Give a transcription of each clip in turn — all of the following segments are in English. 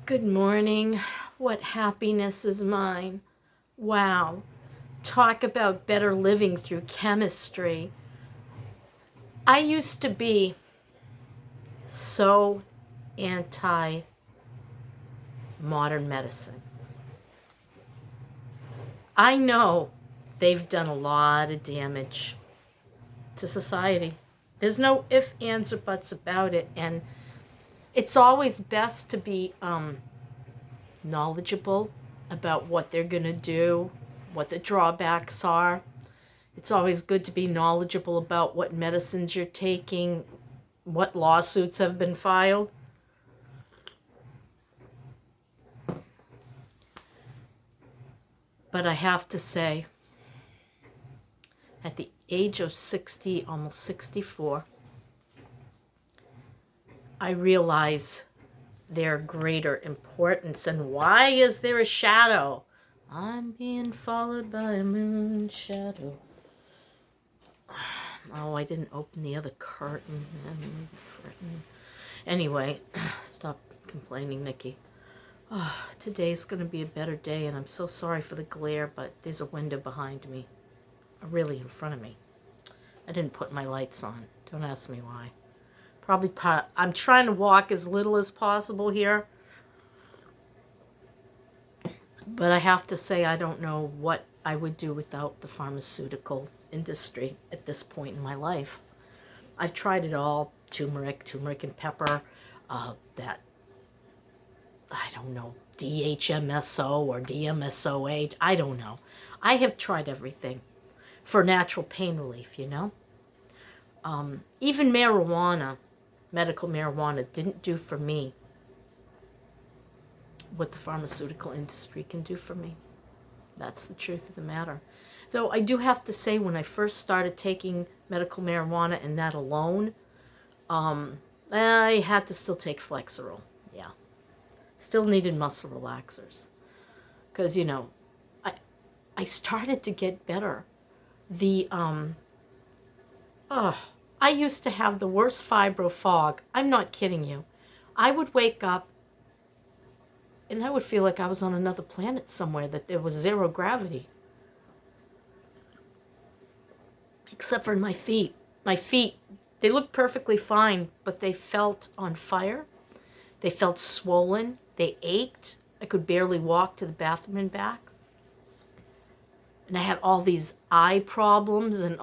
Good morning. What happiness is mine. Wow. Talk about better living through chemistry. I used to be so anti modern medicine. I know they've done a lot of damage to society. There's no ifs, ands, or buts about it. And it's always best to be knowledgeable about what they're going to do, what the drawbacks are. It's always good to be knowledgeable about what medicines you're taking, what lawsuits have been filed. But I have to say, at the age of 60, almost 64, I realize their greater importance. And why is there a shadow? I'm being followed by a moon shadow. Oh, I didn't open the other curtain. Anyway, stop complaining, Nikki. Oh, today's going to be a better day, and I'm so sorry for the glare, but there's a window behind me. Really in front of me. I didn't put my lights on. Don't ask me why. I'm trying to walk as little as possible here. But I have to say, I don't know what I would do without the pharmaceutical industry at this point in my life. I've tried it all. Turmeric and pepper, that, I don't know, DHMSO or DMSOH, I don't know. I have tried everything for natural pain relief, Even marijuana, medical marijuana, didn't do for me what the pharmaceutical industry can do for me. That's the truth of the matter. Though I do have to say, when I first started taking medical marijuana and that alone, I had to still take Flexeril. Yeah. Still needed muscle relaxers. Because, I started to get better. I used to have the worst fibro fog. I'm not kidding you. I would wake up and I would feel like I was on another planet somewhere, that there was zero gravity. Except for my feet. My feet, they looked perfectly fine, but they felt on fire. They felt swollen. They ached. I could barely walk to the bathroom and back. And I had all these eye problems and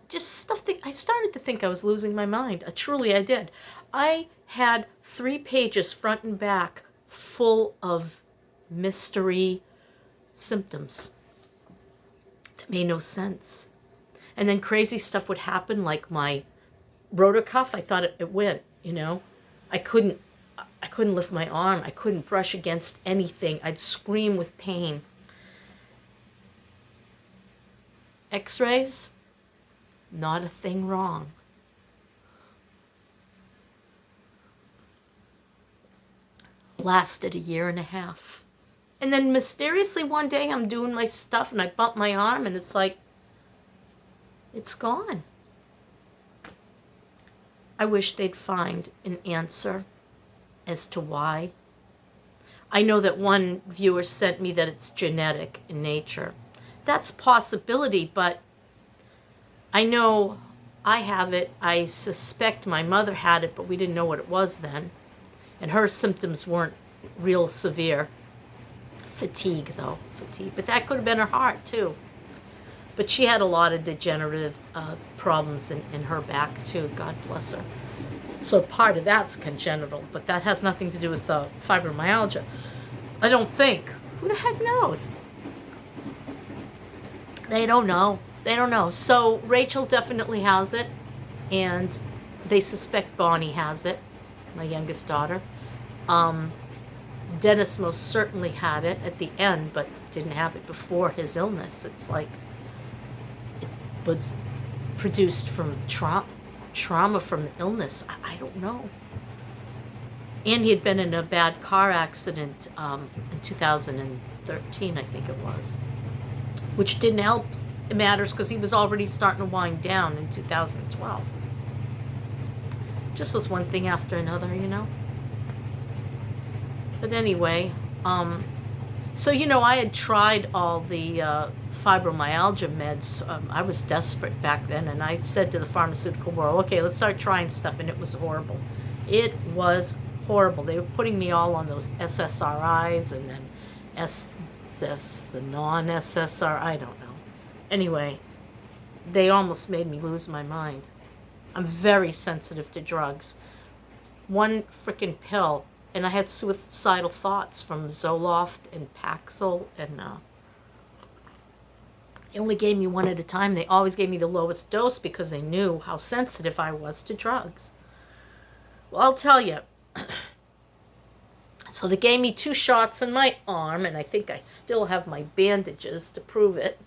just stuff that I started to think I was losing my mind. Truly, I did. I had 3 pages front and back full of mystery symptoms that made no sense. And then crazy stuff would happen, like my rotor cuff. I thought it went, I couldn't lift my arm. I couldn't brush against anything. I'd scream with pain. X-rays, not a thing wrong. Lasted a year and a half. And then mysteriously one day I'm doing my stuff and I bump my arm and it's like, it's gone. I wish they'd find an answer as to why. I know that one viewer sent me that it's genetic in nature. That's a possibility, but I know I have it. I suspect my mother had it, but we didn't know what it was then. And her symptoms weren't real severe. Fatigue, though. But that could have been her heart, too. But she had a lot of degenerative problems in her back, too. God bless her. So part of that's congenital, but that has nothing to do with fibromyalgia. I don't think. Who the heck knows? They don't know. So Rachel definitely has it, and they suspect Bonnie has it, my youngest daughter. Dennis most certainly had it at the end, but didn't have it before his illness. It's like it was produced from trauma from the illness. I don't know. And he had been in a bad car accident in 2013, I think it was, which didn't help matters because he was already starting to wind down in 2012. Just was one thing after another, But anyway, so, I had tried all the fibromyalgia meds. I was desperate back then, and I said to the pharmaceutical world, okay, let's start trying stuff, and it was horrible. It was horrible. They were putting me all on those SSRIs, and then the non-SSR, I don't know. Anyway, they almost made me lose my mind. I'm very sensitive to drugs. One freaking pill, and I had suicidal thoughts from Zoloft and Paxil, and they only gave me one at a time. They always gave me the lowest dose because they knew how sensitive I was to drugs. Well, I'll tell you. So they gave me 2 shots in my arm, and I think I still have my bandages to prove it.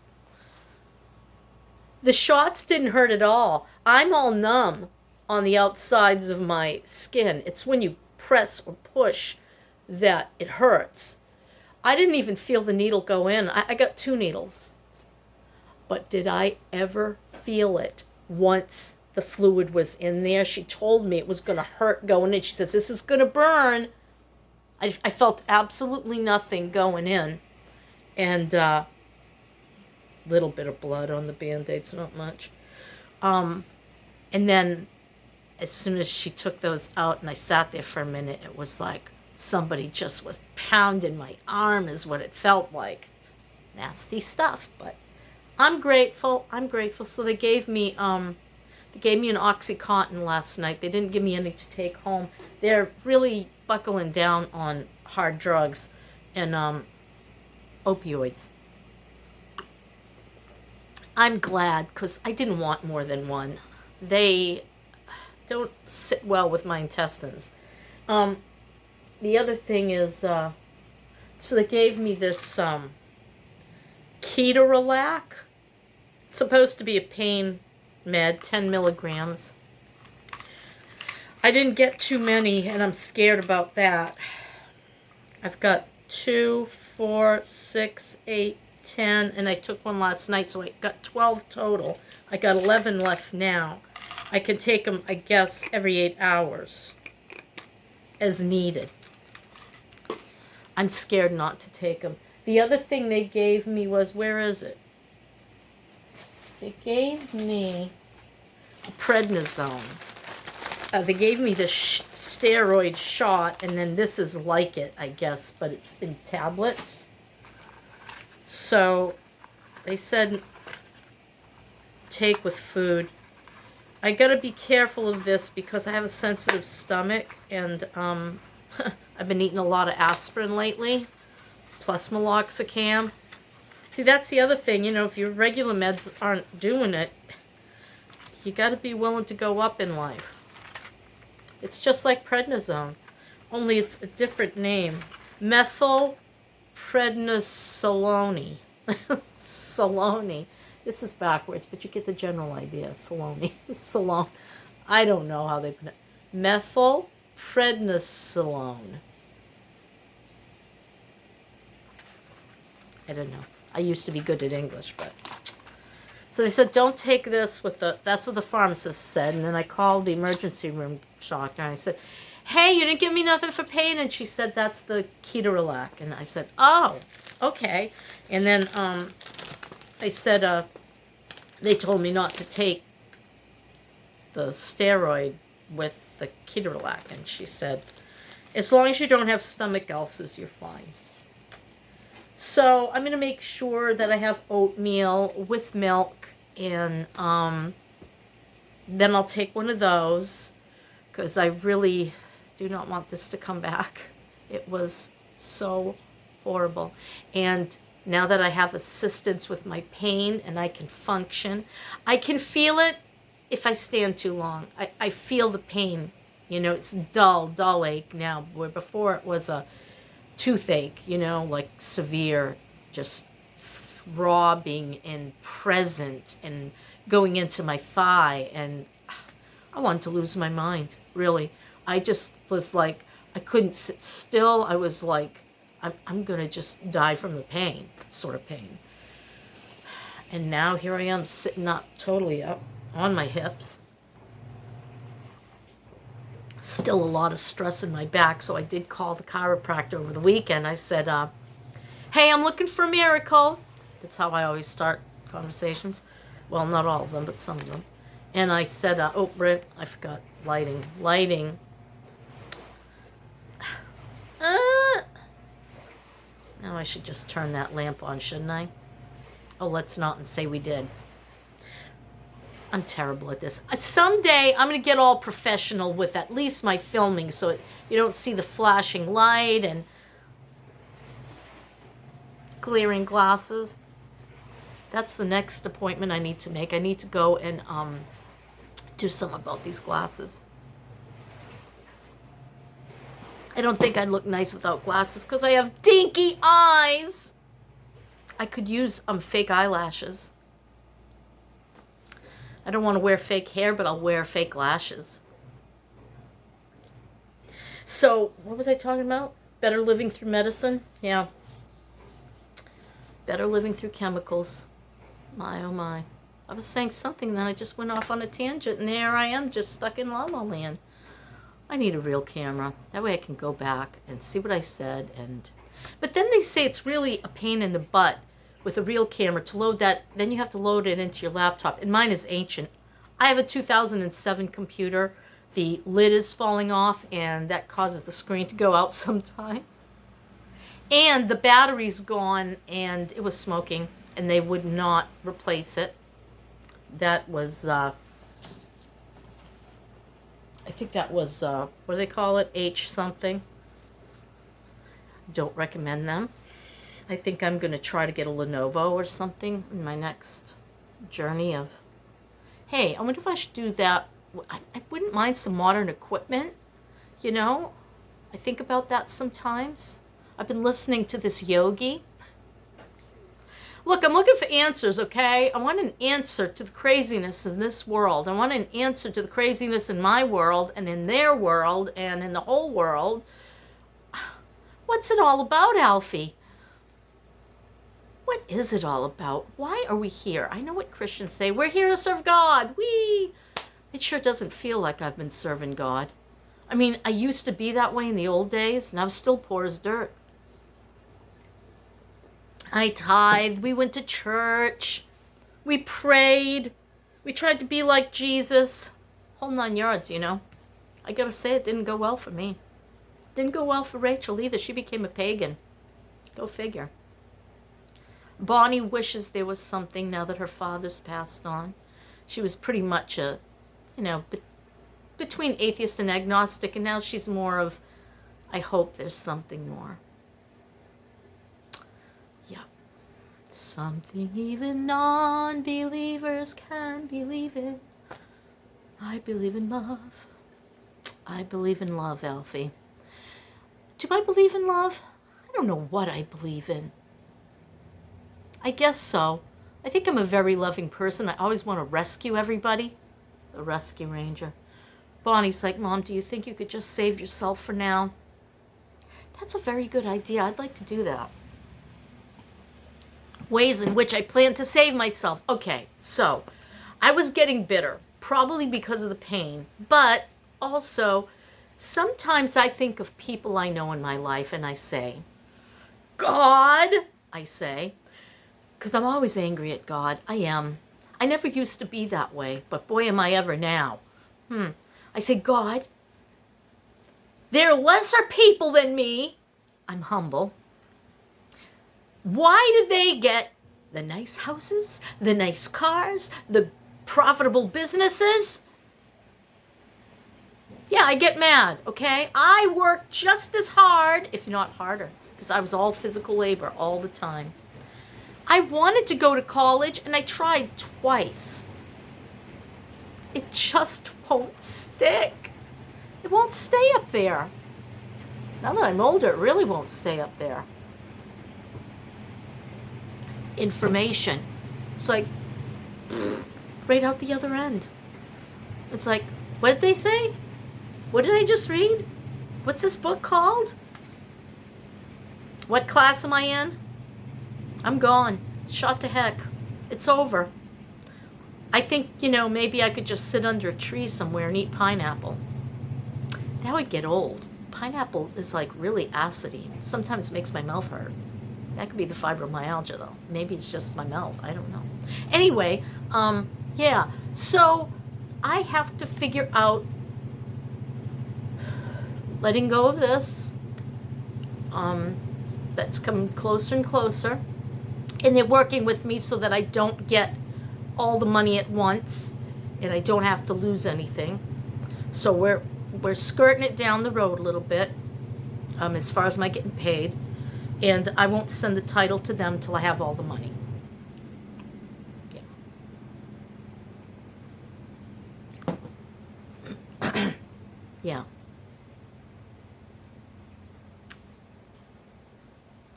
The shots didn't hurt at all. I'm all numb on the outsides of my skin. It's when you press or push that it hurts. I didn't even feel the needle go in. I got 2 needles. But did I ever feel it once the fluid was in there? She told me it was going to hurt going in. She says, this is going to burn. I felt absolutely nothing going in. And little bit of blood on the Band-Aids, not much. And then as soon as she took those out and I sat there for a minute, it was like somebody just was pounding my arm is what it felt like. Nasty stuff, but I'm grateful. So they gave me an Oxycontin last night. They didn't give me any to take home. They're really buckling down on hard drugs and opioids. I'm glad because I didn't want more than one. They don't sit well with my intestines. The other thing is, so they gave me this ketorolac. It's supposed to be a pain med, 10 milligrams. I didn't get too many, and I'm scared about that. I've got 2, 4, 6, 8, 10, and I took one last night, so I got 12 total. I got 11 left now. I can take them, I guess, every 8 hours as needed. I'm scared not to take them. The other thing they gave me was, where is it? They gave me a prednisone. They gave me this steroid shot, and then this is like it, I guess, but it's in tablets. So they said take with food. I gotta be careful of this because I have a sensitive stomach, and I've been eating a lot of aspirin lately, plus meloxicam. See, that's the other thing, if your regular meds aren't doing it, you gotta be willing to go up in life. It's just like prednisone, only it's a different name. Methylprednisolone. Solone. This is backwards, but you get the general idea. Solone. Solone. I don't know how they pronounce it. Methylprednisolone. I don't know. I used to be good at English, but... So they said, don't take this with the... That's what the pharmacist said. And then I called the emergency room doctor, and I said, hey, you didn't give me nothing for pain. And she said, that's the ketorolac. And I said, oh, okay. And then I said, they told me not to take the steroid with the ketorolac. And she said, as long as you don't have stomach ulcers, you're fine. So I'm going to make sure that I have oatmeal with milk, and then I'll take one of those because I really do not want this to come back. It was so horrible. And now that I have assistance with my pain and I can function, I can feel it if I stand too long. I feel the pain. It's dull ache now, where before it was a toothache, like severe, just throbbing and present and going into my thigh, and I wanted to lose my mind, really. I just was like, I couldn't sit still. I was like, I'm going to just die from the pain, sort of pain. And now here I am sitting up, totally up, on my hips. Still a lot of stress in my back, so I did call the chiropractor over the weekend. I said, hey, I'm looking for a miracle. That's how I always start conversations. Well, not all of them, but some of them. And I said, oh, Britt, I forgot lighting. Now I should just turn that lamp on, shouldn't I? Oh, let's not and say we did. I'm terrible at this. Someday I'm going to get all professional with at least my filming so you don't see the flashing light and glaring glasses. That's the next appointment I need to make. I need to go and do something about these glasses. I don't think I'd look nice without glasses because I have dinky eyes. I could use fake eyelashes. I don't want to wear fake hair, but I'll wear fake lashes. So, what was I talking about? Better living through medicine? Yeah. Better living through chemicals. My, oh my. I was saying something, then I just went off on a tangent, and there I am, just stuck in La La Land. I need a real camera. That way I can go back and see what I said. But then they say it's really a pain in the butt with a real camera to load that. Then you have to load it into your laptop. And mine is ancient. I have a 2007 computer. The lid is falling off, and that causes the screen to go out sometimes. And the battery's gone, and it was smoking, and they would not replace it. That was... I think that was, what do they call it? H something. Don't recommend them. I think I'm going to try to get a Lenovo or something in my next journey of, hey, I wonder if I should do that. I wouldn't mind some modern equipment, you know? I think about that sometimes. I've been listening to this yogi. Look, I'm looking for answers, okay? I want an answer to the craziness in this world. I want an answer to the craziness in my world and in their world and in the whole world. What's it all about, Alfie? What is it all about? Why are we here? I know what Christians say. We're here to serve God. Whee! It sure doesn't feel like I've been serving God. I mean, I used to be that way in the old days, and I'm still poor as dirt. I tithed, we went to church, we prayed, we tried to be like Jesus. Whole 9 yards, you know. I gotta say, it didn't go well for me. Didn't go well for Rachel either. She became a pagan. Go figure. Bonnie wishes there was something now that her father's passed on. She was pretty much a, you know, between atheist and agnostic, and now she's more of, I hope there's something more. Something even non-believers can believe in. I believe in love. I believe in love, Alfie. Do I believe in love? I don't know what I believe in. I guess so. I think I'm a very loving person. I always want to rescue everybody. The rescue ranger. Bonnie's like, Mom, do you think you could just save yourself for now? That's a very good idea. I'd like to do that. Ways in which I plan to save myself. Okay, so I was getting bitter, probably because of the pain, but also sometimes I think of people I know in my life and I say, God, I say, because I'm always angry at God. I am. I never used to be that way, but boy, am I ever now. I say, God, they're lesser people than me. I'm humble. Why do they get the nice houses, the nice cars, the profitable businesses? Yeah, I get mad, okay? I work just as hard, if not harder, because I was all physical labor all the time. I wanted to go to college, and I tried twice. It just won't stick. It won't stay up there. Now that I'm older, it really won't stay up there. Information. It's like, right out the other end. It's like, what did they say? What did I just read? What's this book called? What class am I in? I'm gone. Shot to heck. It's over. I think, maybe I could just sit under a tree somewhere and eat pineapple. that would get old. Pineapple is like really acidy. Sometimes makes my mouth hurt. That could be the fibromyalgia, though. Maybe it's just my mouth. I don't know. Anyway, yeah. So I have to figure out letting go of this. That's coming closer and closer. And they're working with me so that I don't get all the money at once and I don't have to lose anything. So we're skirting it down the road a little bit, as far as my getting paid. And I won't send the title to them till I have all the money. Yeah. Yeah.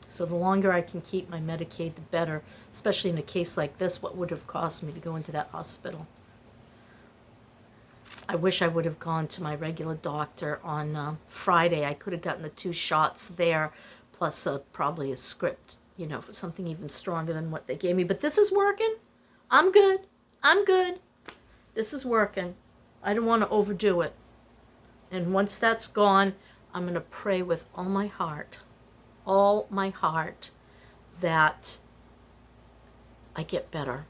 So the longer I can keep my Medicaid, the better, especially in a case like this. What would have cost me to go into that hospital? I wish I would have gone to my regular doctor on Friday. I could have gotten the 2 shots there, plus probably a script, for something even stronger than what they gave me. But this is working. I'm good. I'm good. This is working. I don't want to overdo it. And once that's gone, I'm going to pray with all my heart, that I get better,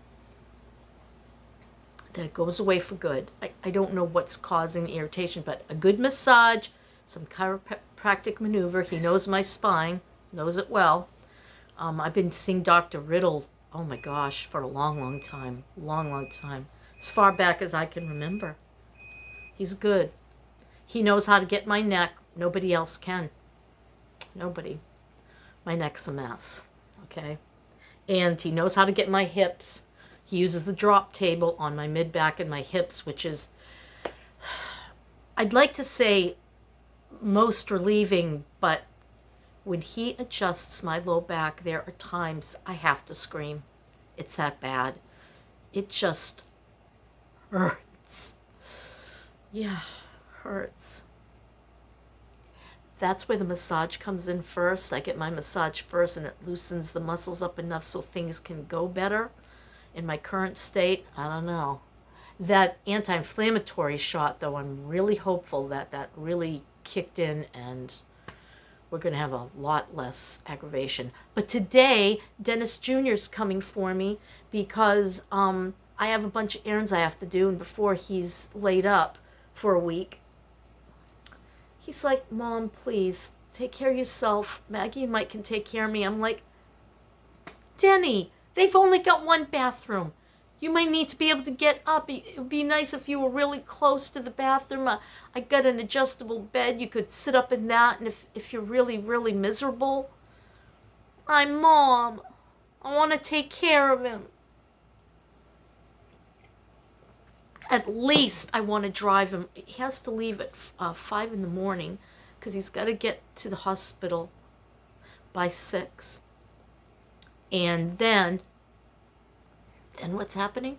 that it goes away for good. I don't know what's causing the irritation, but a good massage, some chiropractic maneuver. He knows my spine, knows it well. I've been seeing Dr. Riddle, oh my gosh, for a long time, as far back as I can remember. He's good. He knows how to get my neck. Nobody else can. Nobody. My neck's a mess, okay? And he knows how to get my hips. He uses the drop table on my mid-back and my hips, which is, I'd like to say, most relieving, but when he adjusts my low back, there are times I have to scream. It's that bad. It just hurts. Yeah, hurts. That's where the massage comes in first. I get my massage first, and it loosens the muscles up enough so things can go better. In my current state, I don't know. That anti-inflammatory shot, though, I'm really hopeful that really kicked in and we're going to have a lot less aggravation. But today, Dennis Jr.'s coming for me because I have a bunch of errands I have to do, and before he's laid up for a week, he's like, Mom, please, take care of yourself. Maggie and Mike can take care of me. I'm like, Denny, they've only got 1 bathroom. You might need to be able to get up. It would be nice if you were really close to the bathroom. I got an adjustable bed. You could sit up in that. And if you're really, really miserable, I'm Mom. I want to take care of him. At least I want to drive him. He has to leave at 5 in the morning because he's got to get to the hospital by 6. And then what's happening?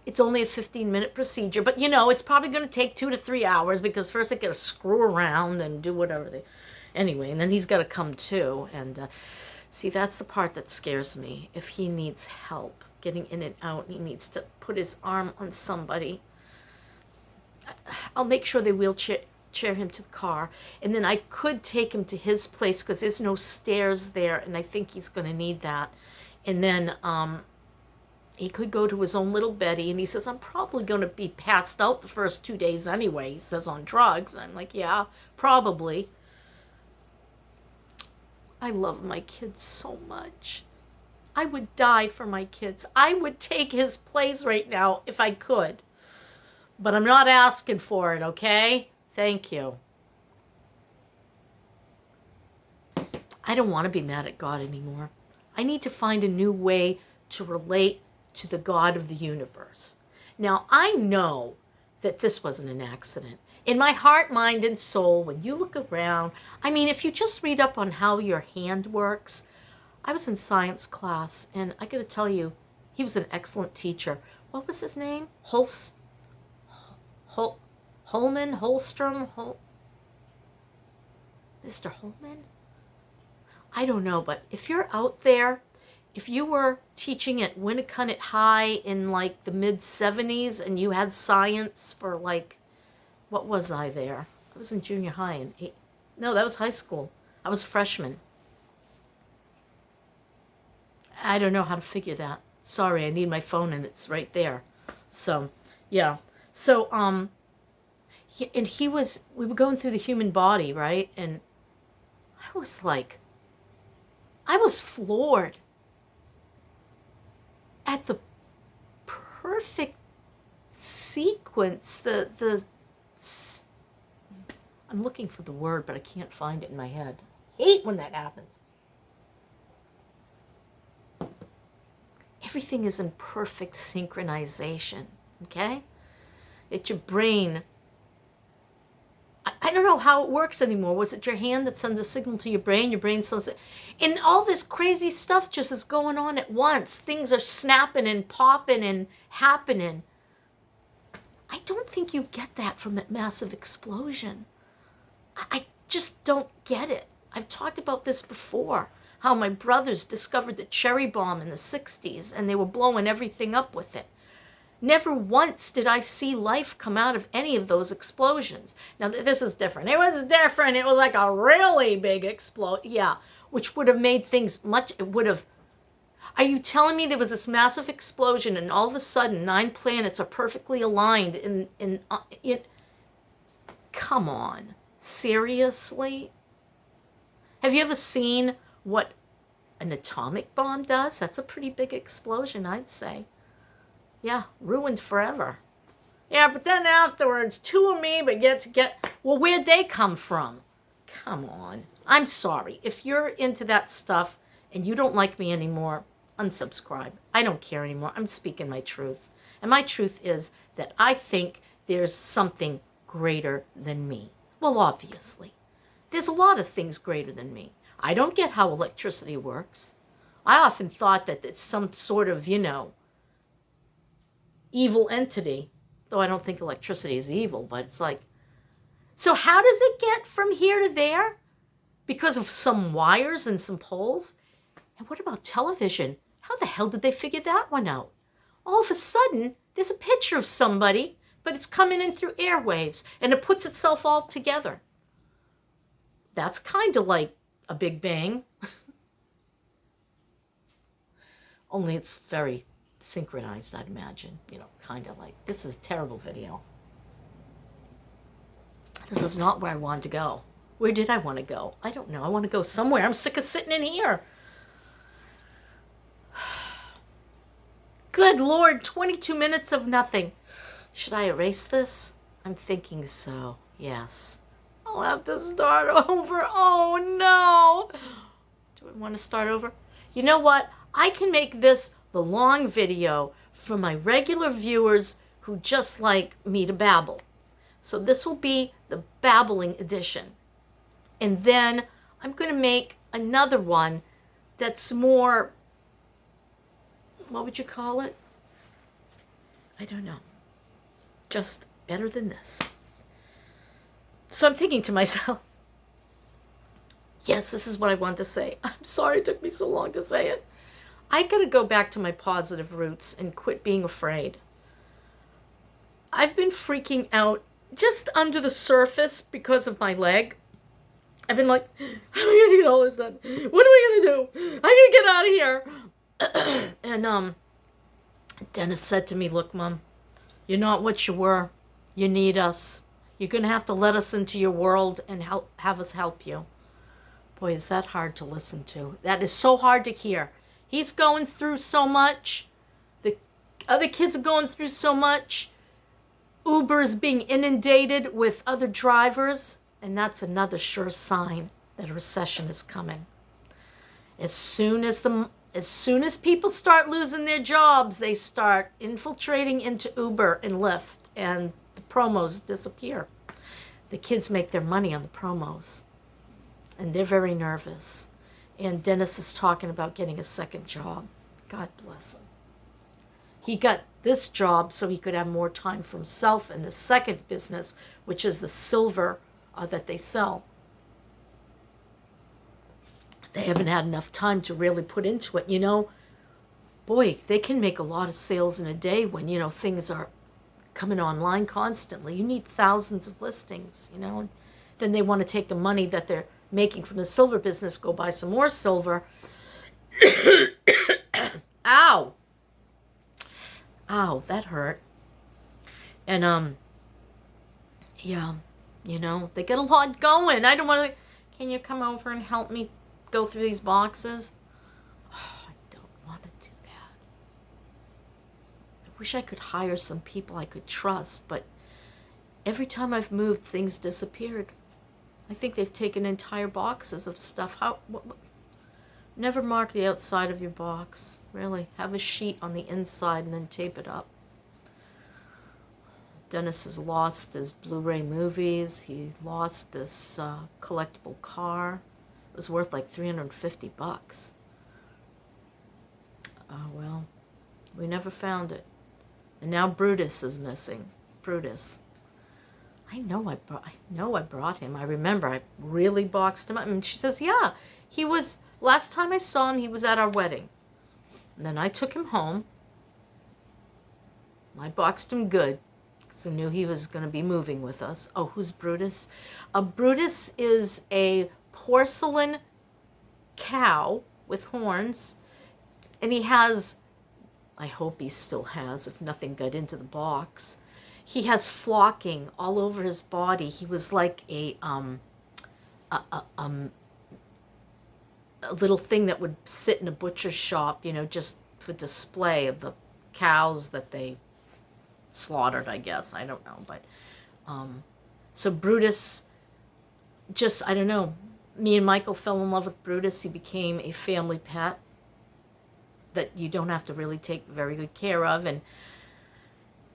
It's only a 15-minute procedure, but it's probably going to take 2 to 3 hours because first I got to screw around and do whatever anyway, and then he's got to come too. And see, that's the part that scares me. If he needs help getting in and out, and he needs to put his arm on somebody, I'll make sure they wheelchair him to the car, and then I could take him to his place because there's no stairs there, and I think he's going to need that. And then he could go to his own little beddy, and he says, I'm probably going to be passed out the first 2 days anyway. He says, on drugs. I'm like, yeah, probably. I love my kids so much. I would die for my kids. I would take his place right now if I could. But I'm not asking for it, okay? Thank you. I don't want to be mad at God anymore. I need to find a new way to relate to the God of the universe. Now, I know that this wasn't an accident. In my heart, mind, and soul, when you look around, if you just read up on how your hand works. I was in science class, and I got to tell you, he was an excellent teacher. What was his name? Holstrom? Mr. Holman? I don't know, but if you're out there, if you were teaching at Winnicott High in the mid-70s and you had science for what was I there? I was in junior high and no, that was high school. I was a freshman. I don't know how to figure that. Sorry, I need my phone and it's right there. So, yeah. So, we were going through the human body, right? And I was like, I was floored at the perfect sequence, I'm looking for the word, but I can't find it in my head. I hate when that happens. Everything is in perfect synchronization, okay? It's your brain. I don't know how it works anymore. Was it your hand that sends a signal to your brain sends it? And all this crazy stuff just is going on at once. Things are snapping and popping and happening. I don't think you get that from a massive explosion. I just don't get it. I've talked about this before, how my brothers discovered the cherry bomb in the 60s and they were blowing everything up with it. Never once did I see life come out of any of those explosions. Now, this is different. It was different. It was like a really big explosion. Yeah, which would have made things it would have. Are you telling me there was this massive explosion and all of a sudden 9 planets are perfectly aligned in come on. Seriously? Have you ever seen what an atomic bomb does? That's a pretty big explosion, I'd say. Yeah, ruined forever. Yeah, but then afterwards, 2 amoeba well, where'd they come from? Come on. I'm sorry. If you're into that stuff and you don't like me anymore, unsubscribe. I don't care anymore. I'm speaking my truth. And my truth is that I think there's something greater than me. Well, obviously. There's a lot of things greater than me. I don't get how electricity works. I often thought that it's some sort of, evil entity. Though I don't think electricity is evil, but it's like, so how does it get from here to there? Because of some wires and some poles? And what about television? How the hell did they figure that one out? All of a sudden, there's a picture of somebody, but it's coming in through airwaves, and it puts itself all together. That's kind of like a Big Bang. Only it's very synchronized, I'd imagine. Kind of like, this is a terrible video. This is not where I wanted to go. Where did I want to go? I don't know. I want to go somewhere. I'm sick of sitting in here. Good Lord, 22 minutes of nothing. Should I erase this? I'm thinking so, yes. I'll have to start over. Oh, no. Do I want to start over? You know what? I can make this the long video for my regular viewers who just like me to babble. So this will be the babbling edition. And then I'm going to make another one that's more, what would you call it? I don't know. Just better than this. So I'm thinking to myself, yes, this is what I want to say. I'm sorry it took me so long to say it. I got to go back to my positive roots and quit being afraid. I've been freaking out just under the surface because of my leg. I've been like, how am I going to get all this done? What am I going to do? I got to get out of here. And Dennis said to me, look, Mom, you're not what you were. You need us. You're going to have to let us into your world and have us help you. Boy, is that hard to listen to. That is so hard to hear. He's going through so much. The other kids are going through so much. Uber's being inundated with other drivers. And that's another sure sign that a recession is coming. As soon as people start losing their jobs, they start infiltrating into Uber and Lyft, and the promos disappear. The kids make their money on the promos, and they're very nervous. And Dennis is talking about getting a second job. God bless him. He got this job so he could have more time for himself and the second business, which is the silver that they sell. They haven't had enough time to really put into it. Boy, they can make a lot of sales in a day when, things are coming online constantly. You need thousands of listings, Then they want to take the money that they're making from the silver business, go buy some more silver. Ow. Ow, that hurt. And, yeah, you know, they get a lot going. I don't want to... Can you come over and help me go through these boxes? Oh, I don't want to do that. I wish I could hire some people I could trust, but every time I've moved, things disappeared. I think they've taken entire boxes of stuff. What? Never mark the outside of your box. Really. Have a sheet on the inside and then tape it up. Dennis has lost his Blu-ray movies. He lost this collectible car. It was worth like $350. Oh, well, we never found it. And now Brutus is missing. Brutus. I know I brought him. I remember I really boxed him up. And she says, yeah, he was, last time I saw him, he was at our wedding. And then I took him home. I boxed him good. So I knew he was going to be moving with us. Oh, who's Brutus? Brutus is a porcelain cow with horns. And he has, I hope he still has, if nothing got into the box, he has flocking all over his body. He was like a little thing that would sit in a butcher's shop, you know, just for display of the cows that they slaughtered, I guess. I don't know. But so Brutus, just, I don't know, me and Michael fell in love with Brutus. He became a family pet that you don't have to really take very good care of. And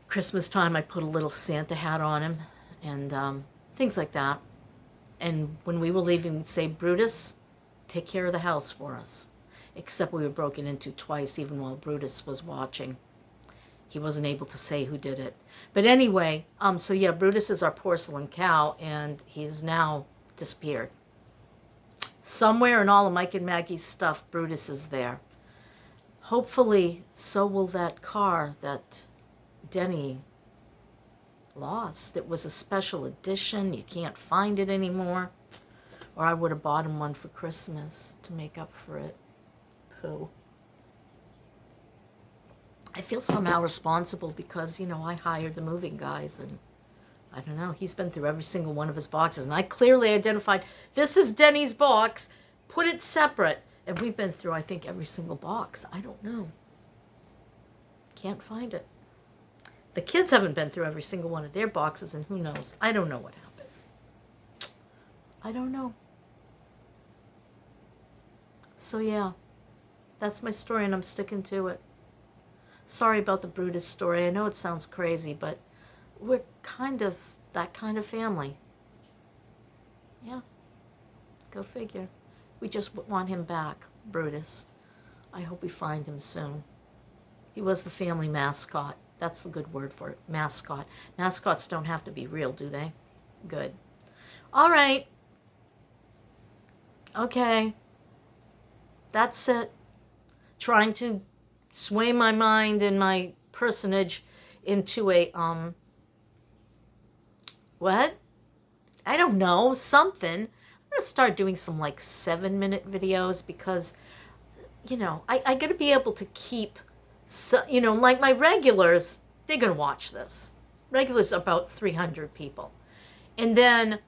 Christmas time, I put a little Santa hat on him and things like that. And when we were leaving, we'd say, Brutus, take care of the house for us. Except we were broken into twice, even while Brutus was watching. He wasn't able to say who did it. But anyway, so yeah, Brutus is our porcelain cow, and he's now disappeared. Somewhere in all of Mike and Maggie's stuff, Brutus is there. Hopefully, so will that car that Denny lost. It was a special edition. You can't find it anymore. Or I would have bought him one for Christmas to make up for it. Pooh. I feel somehow responsible because, you know, I hired the moving guys, and I don't know, he's been through every single one of his boxes, and I clearly identified, this is Denny's box, put it separate, and we've been through, I think, every single box. I don't know. Can't find it. The kids haven't been through every single one of their boxes, and who knows? I don't know what happened. I don't know. So yeah, that's my story, and I'm sticking to it. Sorry about the Brutus story. I know it sounds crazy, but we're kind of that kind of family. Yeah. Go figure. We just want him back, Brutus. I hope we find him soon. He was the family mascot. That's the good word for it. Mascot. Mascots don't have to be real, do they? Good. All right. Okay. That's it. Trying to sway my mind and my personage into a, what? I don't know, something. I'm going to start doing some like 7-minute videos because, you know, I got to be able to keep, so, you know, like my regulars, they're going to watch this. Regulars are about 300 people. And then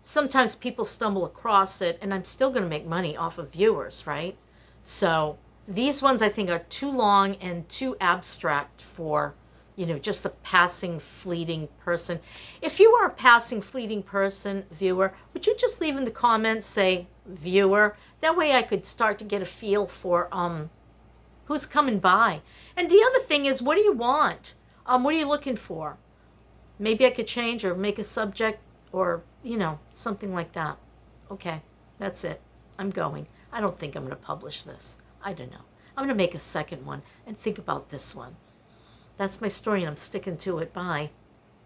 sometimes people stumble across it, and I'm still going to make money off of viewers, right? So these ones I think are too long and too abstract for, you know, just a passing, fleeting person. If you are a passing, fleeting person, viewer, would you just leave in the comments, say, viewer? That way I could start to get a feel for who's coming by. And the other thing is, what do you want? What are you looking for? Maybe I could change or make a subject or, you know, something like that. Okay, that's it. I'm going. I don't think I'm going to publish this. I don't know. I'm going to make a second one and think about this one. That's my story, and I'm sticking to it. Bye.